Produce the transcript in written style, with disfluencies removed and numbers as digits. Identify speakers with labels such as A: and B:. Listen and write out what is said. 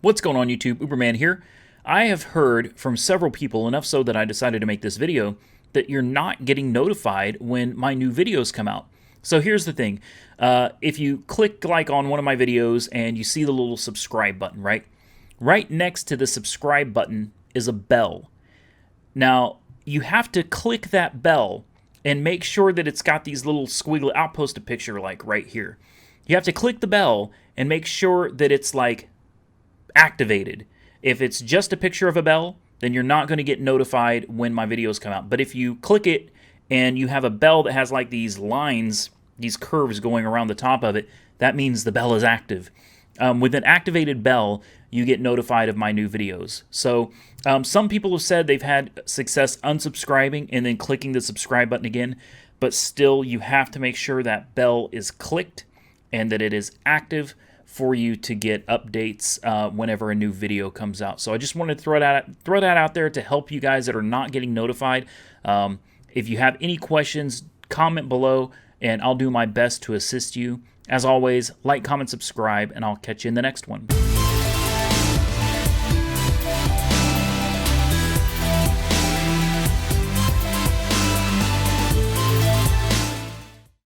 A: What's going on YouTube? Uberman here. I have heard from several people, enough so that I decided to make this video, that you're not getting notified when my new videos come out. So here's the thing. If you click like on one of my videos and you see the little subscribe button, right? Right next to the subscribe button is a bell. Now, you have to click that bell and make sure that it's got these little squiggly, I'll post a picture like right here. You have to click the bell and make sure that it's like activated. If it's just a picture of a bell, then you're not going to get notified when my videos come out. But if you click it and you have a bell that has like these lines, these curves going around the top of it, that means the bell is active. With an activated bell, you get notified of my new videos. So some people have said they've had success unsubscribing and then clicking the subscribe button again, but still you have to make sure that bell is clicked and that it is active for you to get updates whenever a new video comes out. So I just wanted to throw that out there to help you guys that are not getting notified. If you have any questions, comment below, and I'll do my best to assist you. As always, like, comment, subscribe, and I'll catch you in the next one.